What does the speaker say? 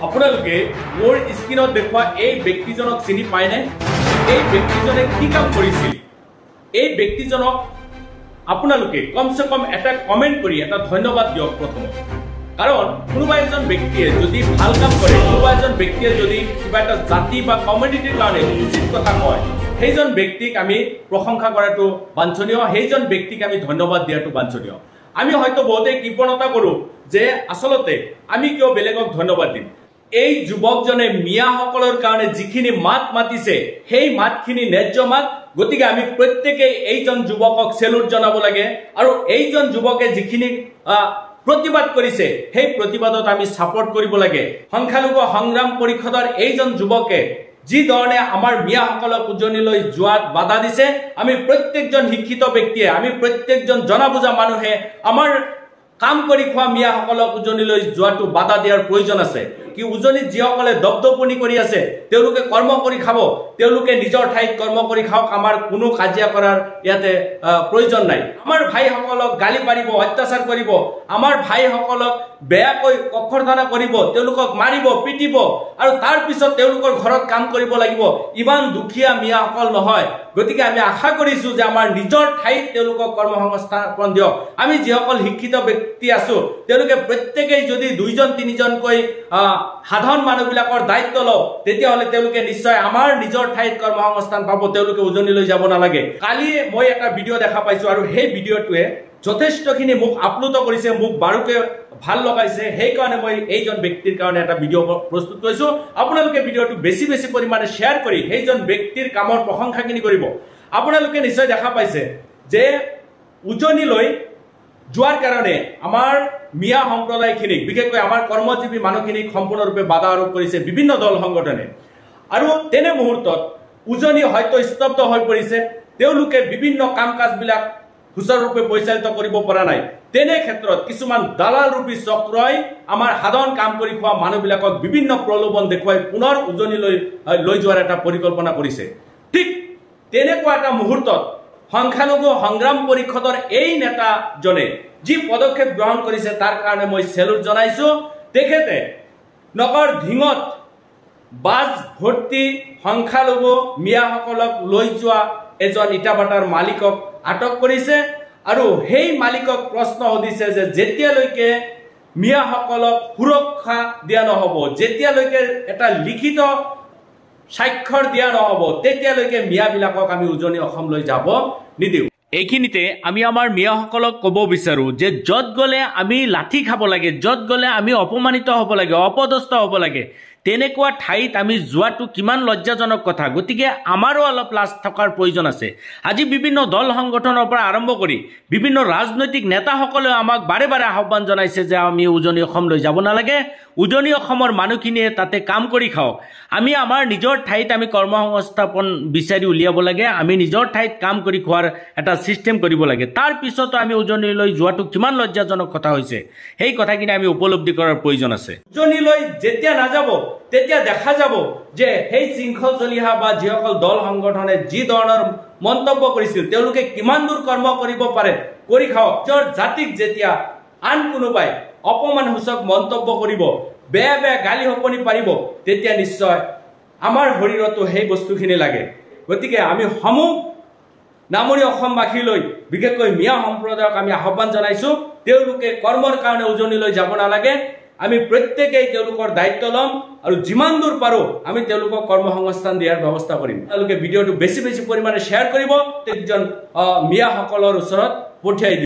আপোনালোকে মোৰ স্ক্ৰীনত দেখুৱা এই ব্যক্তিজনক চিনি পায়নে? এই ব্যক্তিজনে কি কাম কৰিছিল? এই ব্যক্তিজনক আপোনালোকে কমসে কম এটা কমেন্ট কৰি এটা ধন্যবাদ দিয়ক প্ৰথমে। কাৰণ কোনোবা এজন ব্যক্তিয়ে যদি ভাল কাম কৰে, কোনোবা এজন ব্যক্তিয়ে যদি কিবা এটা জাতি বা কমিউনিটিৰ কাৰণে উচিত কথা কয়, সেইজন ব্যক্তিক আমি প্ৰশংসা কৰাটো বাঞ্ছনীয়, সেইজন ব্যক্তিক আমি ধন্যবাদ দিয়াটো বাঞ্ছনীয়। আমি হয়তো বহুতে কৃপণতা কৰোঁ যে আচলতে আমি কিয় বেলেগক ধন্যবাদ দিম। এই যুৱকজনে মিয়াসকলৰ কাৰণে যিখিনি মাত মাতিছে সেই মাতখিনি ন্যায্য মাত। গতিকে আমি প্ৰত্যেকেই এইজন যুৱকক চেলুট জনাব লাগে আৰু এইজন যুৱকে যিখিনি প্ৰতিবাদ কৰিছে সেই প্ৰতিবাদত আমি ছাপোৰ্ট কৰিব লাগে। সংখ্যালঘু সংগ্ৰাম পৰিষদৰ এইজন যুৱকে যি ধৰণে আমাৰ মিয়াসকলক উজনিলৈ যোৱাত বাধা দিছে, আমি প্ৰত্যেকজন শিক্ষিত ব্যক্তিয়ে, আমি প্ৰত্যেকজন জনা বুজা মানুহে আমাৰ কাম কৰি খোৱা মিয়াসকলক উজনিলৈ যোৱাটো বাধা দিয়াৰ প্ৰয়োজন আছে। কি উজনিত যিসকলে দপদপনি কৰি আছে তেওঁলোকে কৰ্ম কৰি খাব, তেওঁলোকে নিজৰ ঠাইত কৰ্ম কৰি খাওক, আমাৰ কোনো কাজিয়া কৰাৰ ইয়াতে প্ৰয়োজন নাই। আমাৰ ভাইসকলক গালি পাৰিব, অত্যাচাৰ কৰিব, আমাৰ ভাইসকলক বেয়াকৈ অক্ষৰধানা কৰিব, তেওঁলোকক মাৰিব, পিটিব আৰু তাৰ পিছত তেওঁলোকৰ ঘৰত কাম কৰিব লাগিব, ইমান দুখীয়া মিয়াসকল নহয়। গতিকে আমি আশা কৰিছো যে আমাৰ নিজৰ ঠাইত তেওঁলোকক কৰ্মসংস্থাপন দিয়ক। আমি যিসকল শিক্ষিত ব্যক্তি আছো তেওঁলোকে প্ৰত্যেকেই যদি দুইজন তিনিজনকৈ সাধাৰণ মানুহবিলাকৰ দায়িত্ব লওক, তেতিয়াহ'লে তেওঁলোকে নিশ্চয় আমাৰ নিজৰ ঠাইত কৰ্মসংস্থান পাব, তেওঁলোকে উজনিলৈ যাব নালাগে। কালি মই এটা ভিডিঅ' দেখা পাইছো আৰু সেই ভিডিঅ'টোৱে যথেষ্টখিনি মোক আপ্লুত কৰিছে, মোক বাৰুকে ভাল লগাইছে। সেইকাৰণে মই এইজন ব্যক্তিৰ কাৰণে এটা ভিডিঅ' প্ৰস্তুত কৰিছো। আপোনালোকে ভিডিঅ'টো বেছি বেছি পৰিমাণে শ্বেয়াৰ কৰি সেইজন ব্যক্তিৰ কামৰ প্ৰশংসাখিনি কৰিব। আপোনালোকে নিশ্চয় দেখা পাইছে যে উজনিলৈ যোৱাৰ কাৰণে আমাৰ মিয়া সম্প্ৰদায়খিনিক, বিশেষকৈ আমাৰ কৰ্মজীৱী মানুহখিনিক সম্পূৰ্ণৰূপে বাধা আৰোপ কৰিছে বিভিন্ন দল সংগঠনে। আৰু তেনে মুহূৰ্তত উজনি হয়তো স্তব্ধ হৈ পৰিছে, তেওঁলোকে বিভিন্ন কাম কাজবিলাক সুচাৰুৰূপে পৰিচালিত কৰিব পৰা নাই। তেনে ক্ষেত্ৰত কিছুমান দালাল ৰূপী চক্ৰই আমাৰ সাধাৰণ কাম কৰি খোৱা মানুহবিলাকক বিভিন্ন প্ৰলোভন দেখুৱাই পুনৰ উজনিলৈ লৈ যোৱাৰ এটা পৰিকল্পনা কৰিছে। ঠিক তেনেকুৱা এটা মুহূৰ্তত সংখ্যালঘু সংগ্ৰাম পৰিষদৰ এই নেতাজনে যি পদক্ষেপ গ্ৰহণ কৰিছে তাৰ কাৰণে মই চেলুট জনাইছো। তেখেতে নগৰ ধিঙত বাছ ভৰ্তি সংখ্যালঘু মিয়াসকলক লৈ যোৱা এজন ইটাভাটাৰ মালিকক আটক কৰিছে আৰু সেই মালিকক প্ৰশ্ন সুধিছে যে যেতিয়ালৈকে মিয়াসকলক সুৰক্ষা দিয়া নহ'ব, যেতিয়ালৈকে এটা লিখিত স্বাক্ষৰ দিয়া নহ'ব, তেতিয়ালৈকে মিয়াবিলাকক আমি উজনি অসমলৈ যাব নিদিওঁ। এইখিনিতে আমি আমাৰ মিয়াসকলক ক'ব বিচাৰোঁ যে য'ত গ'লে আমি লাঠি খাব লাগে, য'ত গ'লে আমি অপমানিত হ'ব লাগে, অপদস্থ হ'ব লাগে, তেনেকুৱা ঠাইত আমি যোৱাটো কিমান লজ্জাজনক কথা। গতিকে আমাৰো অলপ লাজ থকাৰ প্ৰয়োজন আছে। আজি বিভিন্ন দল সংগঠনৰ পৰা আৰম্ভ কৰি বিভিন্ন ৰাজনৈতিক নেতাসকলেও আমাক বাৰে বাৰে আহ্বান জনাইছে যে আমি উজনি অসমলৈ যাব নালাগে, উজনি অসমৰ মানুহখিনিয়ে তাতে কাম কৰি খাওক। আমি আমাৰ নিজৰ ঠাইত আমি কৰ্মসংস্থাপন বিচাৰি উলিয়াব লাগে, আমি নিজৰ ঠাইত কাম কৰি খোৱাৰ এটা ছিষ্টেম কৰিব লাগে। তাৰ পিছতো আমি উজনিলৈ যোৱাটো কিমান লজ্জাজনক কথা হৈছে সেই কথাখিনি আমি উপলব্ধি কৰাৰ প্ৰয়োজন আছে। উজনিলৈ যেতিয়া নাযাব তেতিয়া দেখা যাব যে সেই শৃংখল চলিহা বা যিসকল দল সংগঠনে যি ধৰণৰ মন্তব্য কৰিছিল তেওঁলোকে কিমান দূৰ কৰ্ম কৰিব পাৰে, কৰি খাওক। নিজৰ জাতিক যেতিয়া আন কোনোবাই অপমানসূচক মন্তব্য কৰিব, বেয়া বেয়া গালি সপনি পাৰিব, তেতিয়া নিশ্চয় আমাৰ শৰীৰতো সেই বস্তুখিনি লাগে। গতিকে আমি সমূহ নামনি অসমবাসীলৈ, বিশেষকৈ মিয়া সম্প্ৰদায়ক আমি আহ্বান জনাইছো, তেওঁলোকে কৰ্মৰ কাৰণে উজনিলৈ যাব নালাগে। আমি প্ৰত্যেকেই তেওঁলোকৰ দায়িত্ব ল'ম আৰু যিমান দূৰ পাৰোঁ আমি তেওঁলোকক কৰ্মসংস্থান দিয়াৰ ব্যৱস্থা কৰিম। তেওঁলোকে ভিডিঅ'টো বেছি বেছি পৰিমাণে শ্বেয়াৰ কৰিব, একজন মিয়াসকলৰ ওচৰত পঠিয়াই দিব।